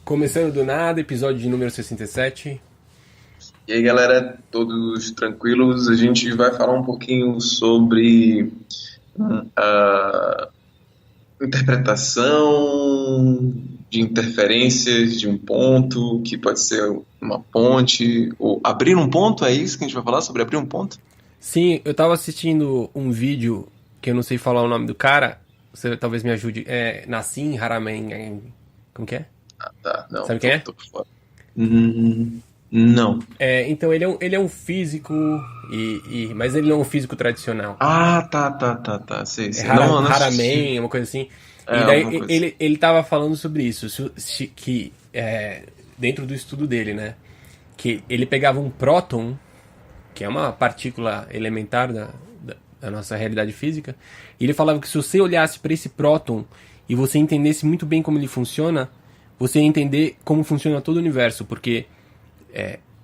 Começando do nada, episódio de número 67. E aí, galera, todos tranquilos? A gente vai falar um pouquinho sobre a interpretação de interferências de um ponto, que pode ser uma ponte, ou abrir um ponto, é isso que a gente vai falar sobre abrir um ponto? Sim, eu tava assistindo um vídeo que eu não sei falar o nome do cara. Você talvez me ajude. É Nassim Haramein. Como que é? Ah, tá, não, Sabe quem é? tô por fora. Não. Então ele é um físico, mas ele não é um físico tradicional. Ah, tá, sei, É sei. Não, eu não Haramein, assisti. uma coisa assim. É, E alguma daí coisa assim. ele tava falando sobre isso, que dentro do estudo dele, né? Que ele pegava um próton, que é uma partícula elementar da nossa realidade física, e ele falava que se você olhasse para esse próton e você entendesse muito bem como ele funciona, você ia entender como funciona todo o universo, porque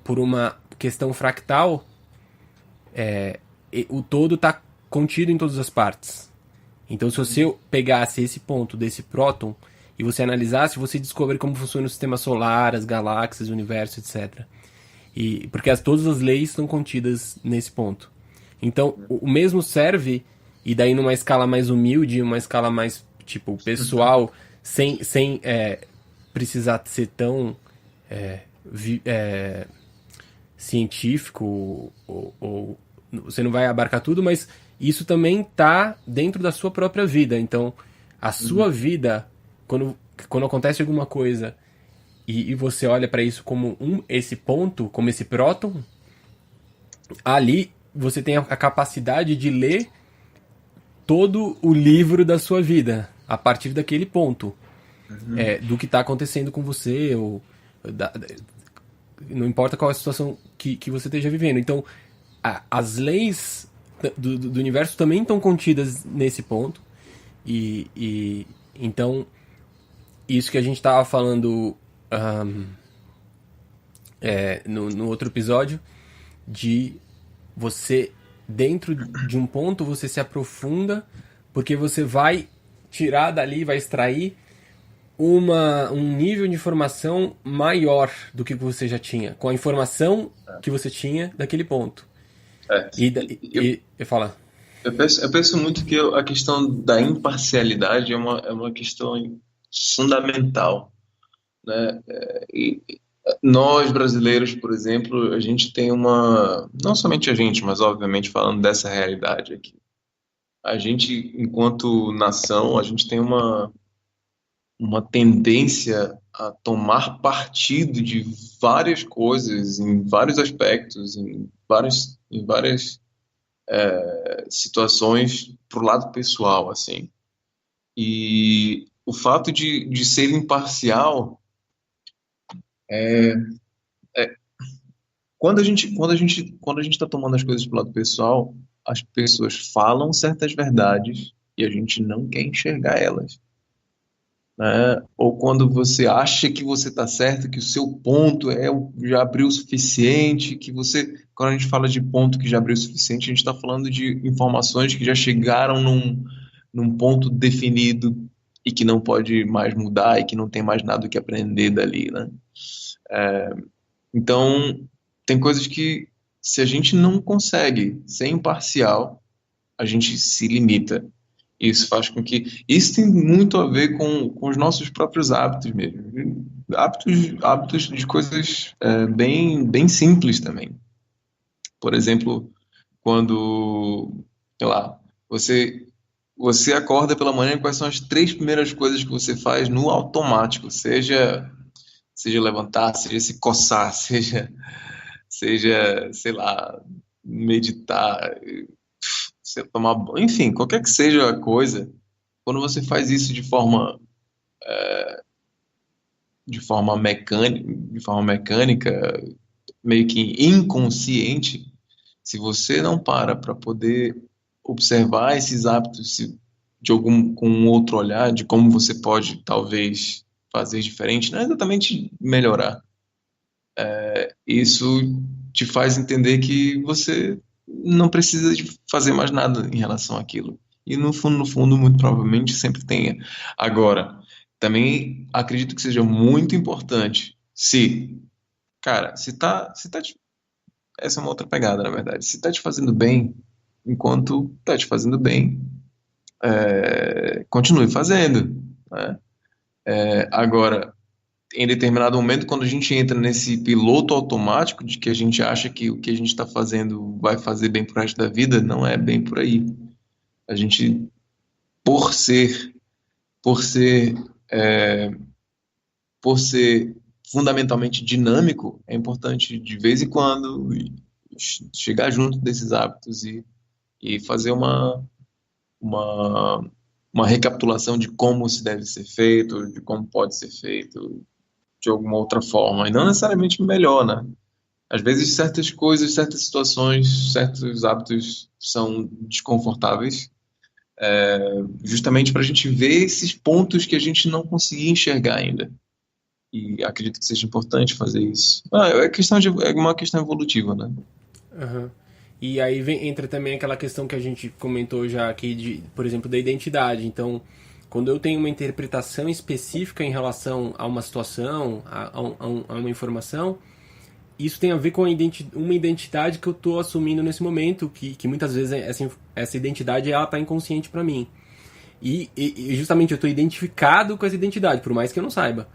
por uma questão fractal, o todo está contido em todas as partes. Então, se você pegasse esse ponto desse próton e você analisasse, você descobre como funciona o sistema solar, as galáxias, o universo, etc. Porque todas as leis estão contidas nesse ponto. Então, o mesmo serve, e daí numa escala mais humilde, uma escala mais, tipo, pessoal, sem precisar ser tão vi- é, científico, ou você não vai abarcar tudo, mas isso também está dentro da sua própria vida. Então, a sua Uhum, vida, quando acontece alguma coisa e você olha para isso como esse ponto, como esse próton, ali você tem a capacidade de ler todo o livro da sua vida a partir daquele ponto, uhum, do que está acontecendo com você, ou da- não importa qual é a situação que você esteja vivendo. Então, as leis do universo também estão contidas nesse ponto, e então isso que a gente estava falando no outro episódio, de você, dentro de um ponto, você se aprofunda, porque você vai tirar dali, vai extrair um nível de informação maior do que você já tinha, com a informação que você tinha daquele ponto. é. Eu falo, Eu penso muito que a questão da imparcialidade é uma questão fundamental, né? E nós, brasileiros, por exemplo, a gente tem uma... Não somente a gente, mas obviamente falando dessa realidade aqui. A gente, enquanto nação, a gente tem uma tendência a tomar partido de várias coisas, em vários aspectos, em várias situações pro lado pessoal, assim. E o fato de ser imparcial, quando a gente está tomando as coisas pro lado pessoal, as pessoas falam certas verdades e a gente não quer enxergar elas, né? Ou quando você acha que você está certo, que o seu ponto já abriu o suficiente, quando a gente fala de ponto que já abriu o suficiente, a gente está falando de informações que já chegaram num ponto definido e que não pode mais mudar e que não tem mais nada o que aprender dali, né? Então, tem coisas que, se a gente não consegue ser imparcial, a gente se limita. Isso faz com que. Isso tem muito a ver com os nossos próprios hábitos mesmo. Hábitos de coisas bem, bem simples também. Por exemplo, quando, sei lá, você acorda pela manhã, quais são as três primeiras coisas que você faz no automático? Seja levantar, seja se coçar, seja, sei lá, meditar, você tomar banho, enfim, qualquer que seja a coisa, quando você faz isso de forma mecânica, meio que inconsciente, se você não para poder observar esses hábitos com um outro olhar, de como você pode talvez fazer diferente, não é exatamente melhorar. Isso te faz entender que você não precisa de fazer mais nada em relação àquilo. E no fundo, muito provavelmente sempre tenha. Agora, também acredito que seja muito importante cara, essa é uma outra pegada, na verdade. Se tá te fazendo bem, enquanto tá te fazendo bem, continue fazendo, né? Agora, em determinado momento, quando a gente entra nesse piloto automático de que a gente acha que o que a gente está fazendo vai fazer bem pro resto da vida, não é bem por aí. A gente, por ser, por ser, é, por ser fundamentalmente dinâmico, é importante de vez em quando chegar junto desses hábitos e fazer uma, uma recapitulação de como se deve ser feito, de como pode ser feito de alguma outra forma, e não necessariamente melhor, né? Às vezes certas coisas, certas situações, certos hábitos são desconfortáveis, justamente para a gente ver esses pontos que a gente não conseguia enxergar ainda. E acredito que seja importante fazer isso. É uma questão evolutiva, né? Aham. E aí entra também aquela questão que a gente comentou já aqui, por exemplo, da identidade. Então, quando eu tenho uma interpretação específica em relação a uma situação, a uma informação, isso tem a ver com uma identidade que eu estou assumindo nesse momento, que muitas vezes essa identidade ela está inconsciente para mim. E justamente eu estou identificado com essa identidade, por mais que eu não saiba.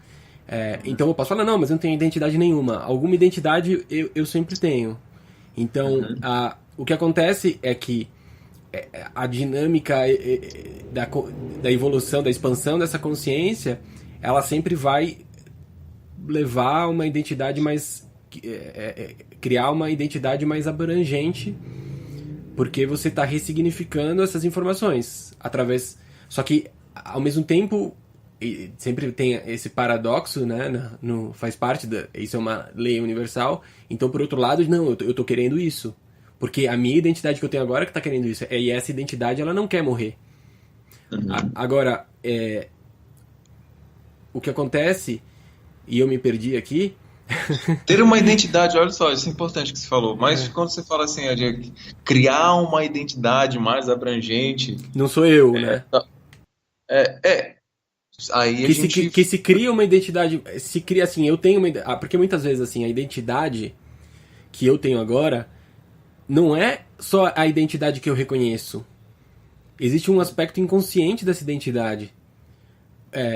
Então eu posso falar, não, mas eu não tenho identidade nenhuma. Alguma identidade eu sempre tenho. Então, o que acontece é que a dinâmica da evolução, da expansão dessa consciência, ela sempre vai levar a uma identidade mais... criar uma identidade mais abrangente, porque você está ressignificando essas informações através... Só que, ao mesmo tempo, sempre tem esse paradoxo, né? Faz parte isso é uma lei universal. Então, por outro lado, não, eu tô querendo isso. Porque a minha identidade que eu tenho agora que tá querendo isso. E essa identidade, ela não quer morrer. Agora, o que acontece, e eu me perdi aqui... Ter uma identidade, olha só, isso é importante que você falou, mas quando você fala assim, de criar uma identidade mais abrangente... Não sou eu, né? Aí a gente... que se cria uma identidade... Se cria assim, eu tenho uma... porque muitas vezes, assim, a identidade que eu tenho agora não é só a identidade que eu reconheço. Existe um aspecto inconsciente dessa identidade.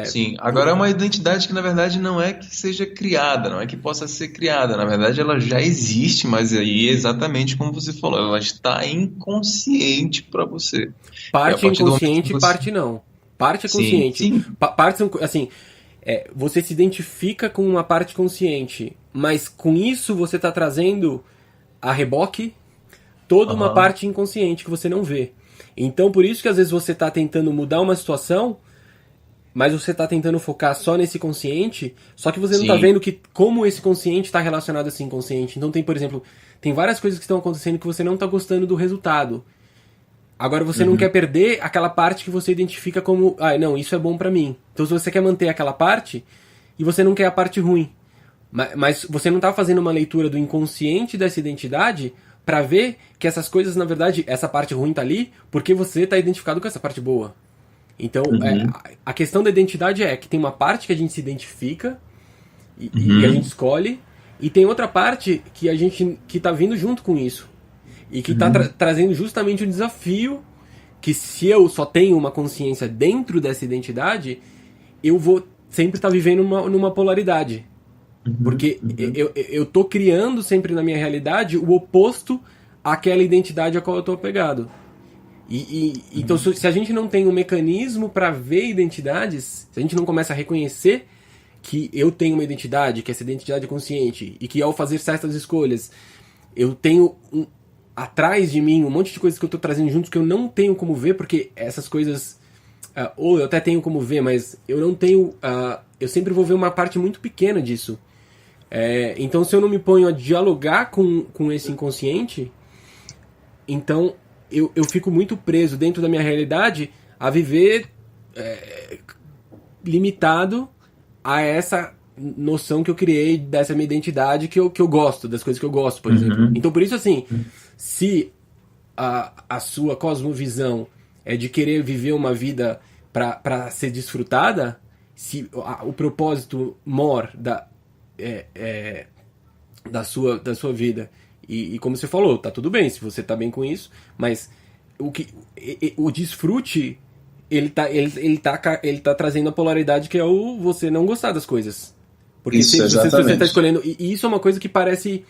Sim, agora é uma identidade que na verdade não é que seja criada, não é que possa ser criada, na verdade ela já existe, mas aí exatamente como você falou, ela está inconsciente para você. E a Parte é partir do momento que inconsciente, você... parte não. Parte é Sim, consciente. sim. Parte são, assim, você se identifica com uma parte consciente, mas com isso você está trazendo a reboque toda uma Aham. parte inconsciente que você não vê. Então, por isso que às vezes você está tentando mudar uma situação, mas você está tentando focar só nesse consciente, só que você não está Sim. vendo como esse consciente está relacionado a esse inconsciente. Então tem, por exemplo, tem várias coisas que estão acontecendo que você não está gostando do resultado. Agora você não quer perder aquela parte que você identifica como, não, isso é bom pra mim. Então se você quer manter aquela parte, e você não quer a parte ruim. Mas você não tá fazendo uma leitura do inconsciente dessa identidade pra ver que essas coisas, na verdade, essa parte ruim tá ali porque você tá identificado com essa parte boa. Então, a questão da identidade é que tem uma parte que a gente se identifica e a gente escolhe, e tem outra parte que tá vindo junto com isso. E que está trazendo justamente o desafio que se eu só tenho uma consciência dentro dessa identidade, eu vou sempre estar vivendo numa polaridade. Porque eu tô criando sempre na minha realidade o oposto àquela identidade a qual eu tô apegado. Então, se a gente não tem um mecanismo para ver identidades, se a gente não começa a reconhecer que eu tenho uma identidade, que essa identidade é consciente, e que ao fazer certas escolhas, eu tenho atrás de mim um monte de coisas que eu tô trazendo juntos que eu não tenho como ver, porque essas coisas... ou eu até tenho como ver, mas eu não tenho... eu sempre vou ver uma parte muito pequena disso. Então, se eu não me ponho a dialogar com esse inconsciente, então eu fico muito preso dentro da minha realidade a viver limitado a essa noção que eu criei dessa minha identidade que eu gosto, das coisas que eu gosto, por exemplo. Então, por isso, assim, se a sua cosmovisão é de querer viver uma vida para ser desfrutada, se o propósito mor da sua vida. E como você falou, tá tudo bem se você tá bem com isso, mas o desfrute ele tá trazendo a polaridade que é o você não gostar das coisas. Porque Isso, se você tá exatamente. escolhendo. E isso é uma coisa que parece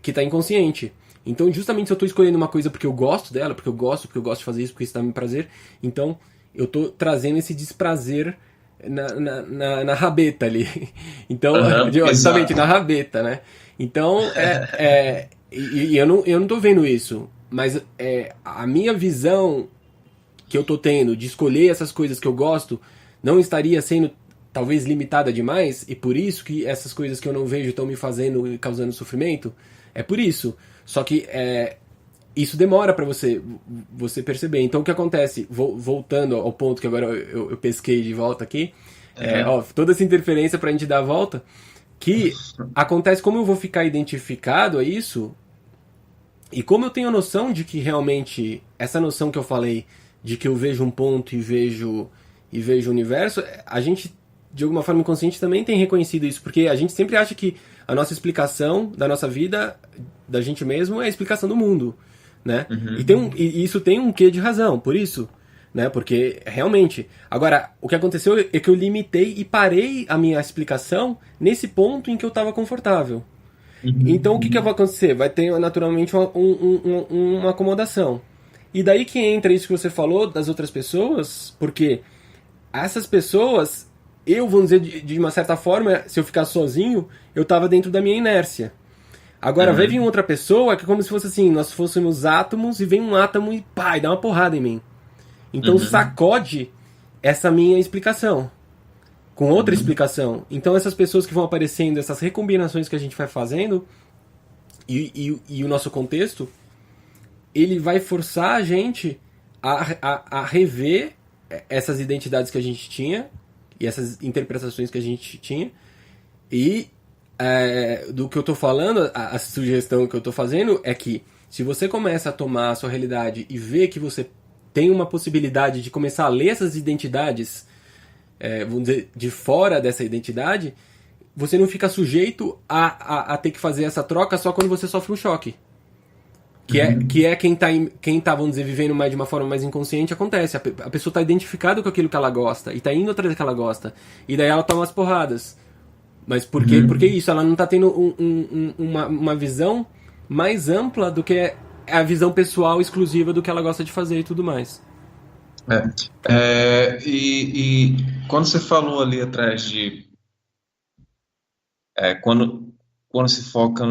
que tá inconsciente. Então, justamente se eu tô escolhendo uma coisa porque eu gosto dela, porque eu gosto de fazer isso, porque isso dá me prazer, então eu tô trazendo esse desprazer na rabeta ali. Então, Aham, justamente exato. na rabeta, né? Então, e eu não tô vendo isso, mas a minha visão que eu tô tendo de escolher essas coisas que eu gosto não estaria sendo talvez limitada demais, e por isso que essas coisas que eu não vejo estão me fazendo e causando sofrimento? É por isso. Só que isso demora para você perceber. Então o que acontece? Voltando ao ponto que agora eu pesquei de volta aqui, Aham, toda essa interferência para a gente dar a volta, que acontece como eu vou ficar identificado a isso, e como eu tenho a noção de que realmente, essa noção que eu falei, de que eu vejo um ponto e vejo o universo, a gente, de alguma forma inconsciente, também tem reconhecido isso, porque a gente sempre acha que a nossa explicação da nossa vida, da gente mesmo, é a explicação do mundo, né? uhum, E isso tem um quê de razão, por isso, né? Porque realmente, agora, o que aconteceu é que eu limitei e parei a minha explicação nesse ponto em que eu estava confortável. Então o que, que vai uhum, acontecer? Vai ter naturalmente uma acomodação. E daí que entra isso que você falou das outras pessoas, porque essas pessoas, eu vou dizer de uma certa forma, se eu ficar sozinho, eu tava dentro da minha inércia. Agora vai vir uhum, outra pessoa que é como se fosse assim, nós fôssemos átomos e vem um átomo e pá, e dá uma porrada em mim. Então uhum, sacode essa minha explicação com outra uhum, explicação. Então essas pessoas que vão aparecendo, essas recombinações que a gente vai fazendo, e o nosso contexto, ele vai forçar a gente a rever essas identidades que a gente tinha e essas interpretações que a gente tinha. E do que eu tô falando, a sugestão que eu tô fazendo é que se você começa a tomar a sua realidade e ver que você tem uma possibilidade de começar a ler essas identidades, vamos dizer, de fora dessa identidade, você não fica sujeito a ter que fazer essa troca só quando você sofre um choque. Que uhum. é quem tá, vamos dizer, vivendo mais de uma forma mais inconsciente, acontece. A pessoa tá identificada com aquilo que ela gosta e tá indo atrás do que ela gosta. E daí ela toma as porradas. Mas por quê? Porque Uhum. isso, ela não tá tendo uma visão mais ampla do que a visão pessoal exclusiva do que ela gosta de fazer e tudo mais. E quando você falou ali atrás de quando se foca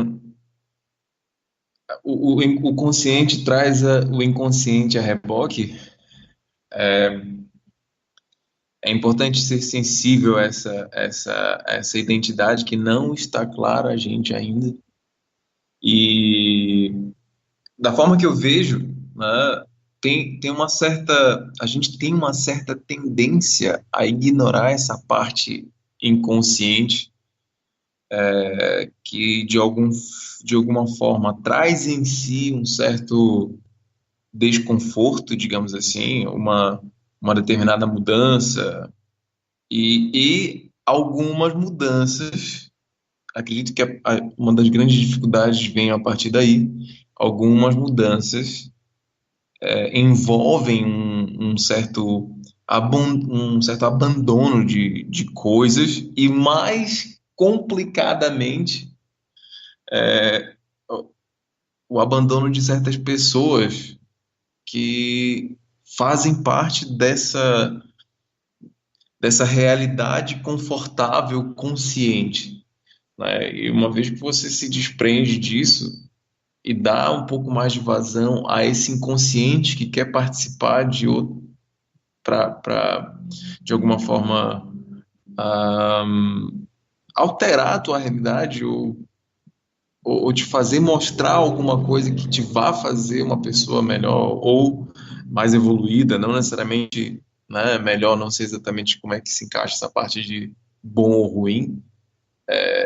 o consciente traz o inconsciente a reboque, é importante ser sensível a essa identidade que não está clara a gente ainda. E da forma que eu vejo, né, tem uma certa, a gente tem uma certa tendência a ignorar essa parte inconsciente que de alguma forma traz em si um certo desconforto, digamos assim, uma determinada mudança e algumas mudanças. Acredito que uma das grandes dificuldades vem a partir daí. Algumas mudanças envolvem um certo abandono de coisas e mais complicadamente o o abandono de certas pessoas que fazem parte dessa realidade confortável, consciente, né? E uma vez que você se desprende disso e dá um pouco mais de vazão a esse inconsciente que quer participar de outro, para de alguma forma alterar a tua realidade ou te fazer mostrar alguma coisa que te vá fazer uma pessoa melhor ou mais evoluída, não necessariamente, né, melhor, não sei exatamente como é que se encaixa essa parte de bom ou ruim.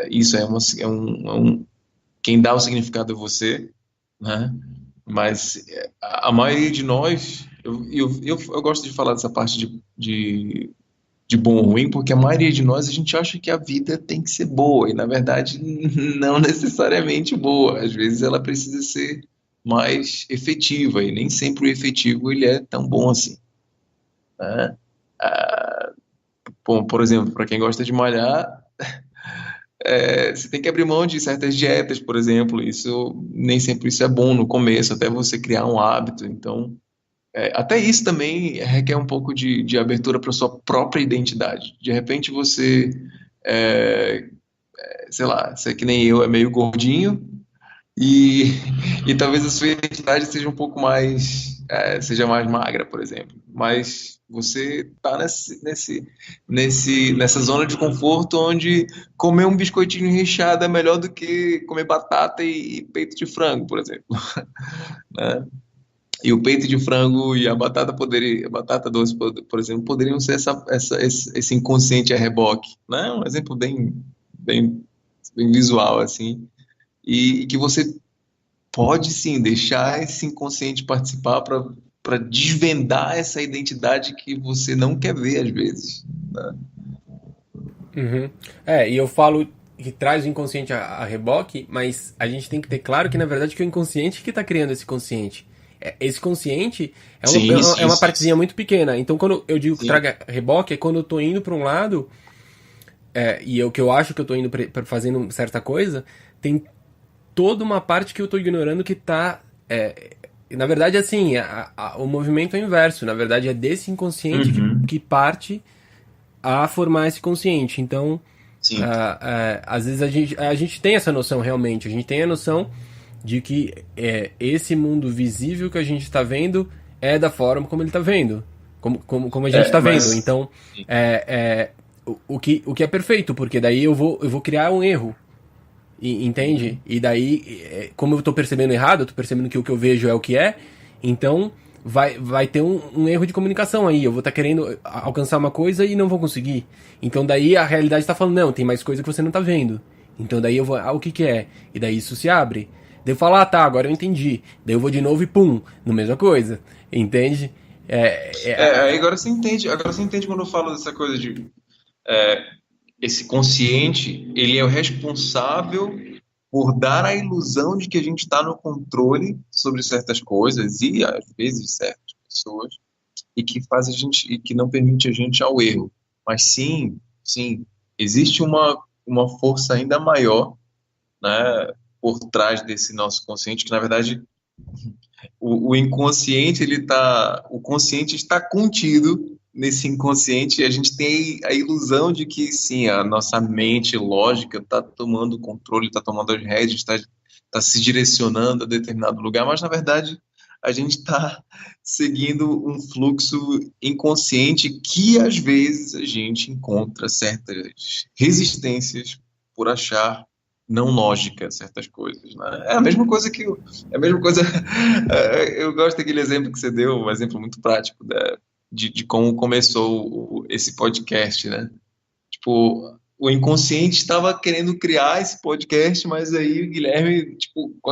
Isso quem dá o significado é você, né? Mas a maioria de nós, eu gosto de falar dessa parte de bom ou ruim, porque a maioria de nós, a gente acha que a vida tem que ser boa, e na verdade não necessariamente boa. Às vezes ela precisa ser mais efetiva, e nem sempre o efetivo ele é tão bom assim, né? Ah, bom, por exemplo, para quem gosta de malhar, você tem que abrir mão de certas dietas, por exemplo. Isso nem sempre isso é bom no começo, até você criar um hábito. Então, até isso também requer um pouco de abertura para sua própria identidade. De repente você, é, sei lá, você que nem eu é meio gordinho e, e talvez a sua identidade seja um pouco mais, seja mais magra, por exemplo. Mas você está nessa zona de conforto onde comer um biscoitinho recheado é melhor do que comer batata e peito de frango, por exemplo, né? E o peito de frango e a batata doce, por exemplo, poderiam ser esse inconsciente a reboque, né? Um exemplo bem, bem visual, assim. E que você pode, sim, deixar esse inconsciente participar para desvendar essa identidade que você não quer ver, às vezes, né? Uhum. E eu falo que traz o inconsciente a reboque, mas a gente tem que ter claro que, na verdade, que é o inconsciente que está criando esse consciente. Esse consciente Sim, é uma sim, partezinha muito pequena. Então, quando eu digo que sim. traga reboque, é quando eu tô indo para um lado, e é o que eu acho que eu tô indo fazendo certa coisa, tem toda uma parte que eu tô ignorando que tá... na verdade, assim, o movimento é inverso. Na verdade, é desse inconsciente Uhum. que parte a formar esse consciente. Então, Sim. às vezes a gente tem essa noção realmente. A gente tem a noção de que esse mundo visível que a gente está vendo é da forma como ele está vendo. Como a gente está vendo. Mas Então, o que é perfeito, porque daí eu vou criar um erro. Entende? E daí, como eu tô percebendo errado, eu tô percebendo que o que eu vejo é o que é, então vai ter um erro de comunicação aí. Eu vou estar querendo alcançar uma coisa e não vou conseguir. Então daí a realidade tá falando, não, tem mais coisa que você não tá vendo. Então daí eu vou, o que que é? E daí isso se abre. Daí eu falo, tá, agora eu entendi. Daí eu vou de novo e pum, na mesma coisa. Entende? aí agora você entende quando eu falo dessa coisa de esse consciente, ele é o responsável por dar a ilusão de que a gente está no controle sobre certas coisas e às vezes certas pessoas e que faz a gente e que não permite a gente ao erro. Mas sim, existe uma força ainda maior, né, por trás desse nosso consciente, que na verdade o inconsciente o consciente está contido nesse inconsciente, e a gente tem a ilusão de que sim, a nossa mente lógica está tomando o controle, está tomando as rédeas, está se direcionando a determinado lugar, mas na verdade a gente está seguindo um fluxo inconsciente que às vezes a gente encontra certas resistências por achar não lógica certas coisas, né? É a mesma coisa é a mesma coisa. Eu gosto daquele exemplo que você deu, um exemplo muito prático de como começou esse podcast, né? Tipo, o inconsciente estava querendo criar esse podcast, mas aí o Guilherme, tipo, com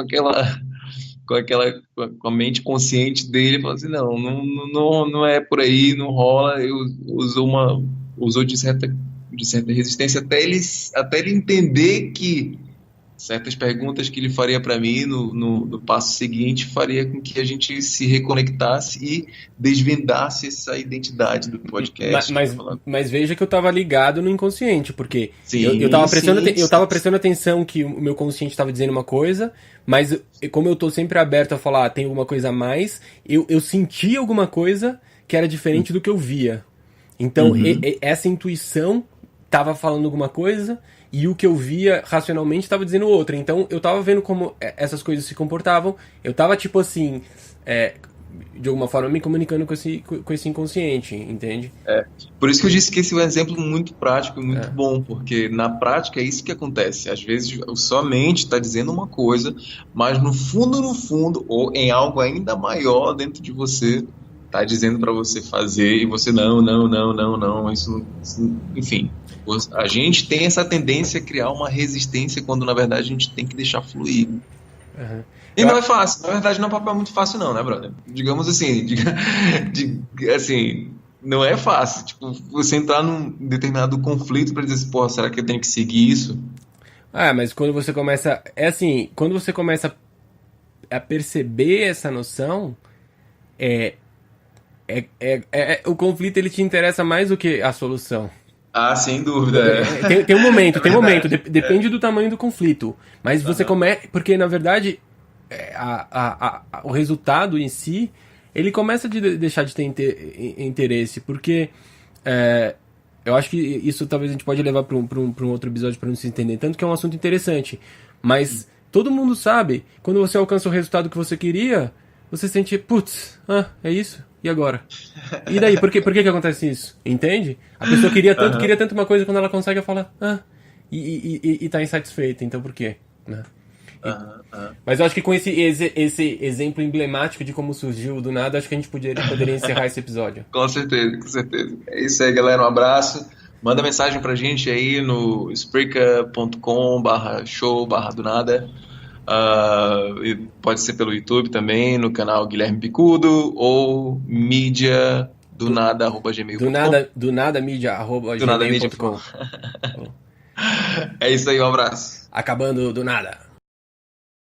a mente consciente dele, falou assim, não é por aí, não rola. Usou de certa resistência até ele entender que certas perguntas que ele faria para mim no passo seguinte faria com que a gente se reconectasse e desvendasse essa identidade do podcast. Mas veja que eu tava ligado no inconsciente, porque Sim, eu tava sim. prestando atenção que o meu consciente tava dizendo uma coisa, mas como eu tô sempre aberto a falar, tem alguma coisa a mais, eu senti alguma coisa que era diferente do que eu via. Então, Uhum. essa intuição tava falando alguma coisa e o que eu via racionalmente estava dizendo outra. Então eu tava vendo como essas coisas se comportavam. Eu tava tipo assim, de alguma forma me comunicando com esse inconsciente, entende? Por isso que eu disse que esse é um exemplo muito prático e muito É. bom, porque na prática é isso que acontece. Às vezes a sua mente está dizendo uma coisa, mas no fundo, ou em algo ainda maior dentro de você, está dizendo para você fazer e você não, enfim. A gente tem essa tendência a criar uma resistência quando na verdade a gente tem que deixar fluir. Uhum. E não é fácil, na verdade não é um papel muito fácil não, né, brother? Digamos assim, assim, não é fácil. Tipo, você entrar num determinado conflito para dizer assim, porra, será que eu tenho que seguir isso? Ah, mas quando você começa. É assim, quando você começa a perceber essa noção, o conflito ele te interessa mais do que a solução. Ah, sem dúvida. É, Tem um momento, é tem um momento, verdade. depende do tamanho do conflito. Mas você Aham, começa. Porque, na verdade, o resultado em si, ele começa a deixar de ter interesse. Porque eu acho que isso talvez a gente pode levar para um outro episódio para não se entender tanto, que é um assunto interessante. Mas todo mundo sabe, quando você alcança o resultado que você queria, você sente, putz, é isso? E agora? E daí? Por que acontece isso? Entende? A pessoa aham, queria tanto uma coisa, quando ela consegue, ela fala, e tá insatisfeita, então por quê? Né? E- aham, aham. mas eu acho que com esse exemplo emblemático de como surgiu do nada, acho que a gente poderia encerrar esse episódio. Com certeza, com certeza. É isso aí, galera. Um abraço. Manda mensagem pra gente aí no spreaker.com/show/do nada. E pode ser pelo YouTube também, no canal Guilherme Bicudo, ou mídia do Do, nada, arroba gmail.com. do nada mídia, arroba Do nada mídia, por gmail.com. favor. É isso aí, um abraço. Acabando do nada.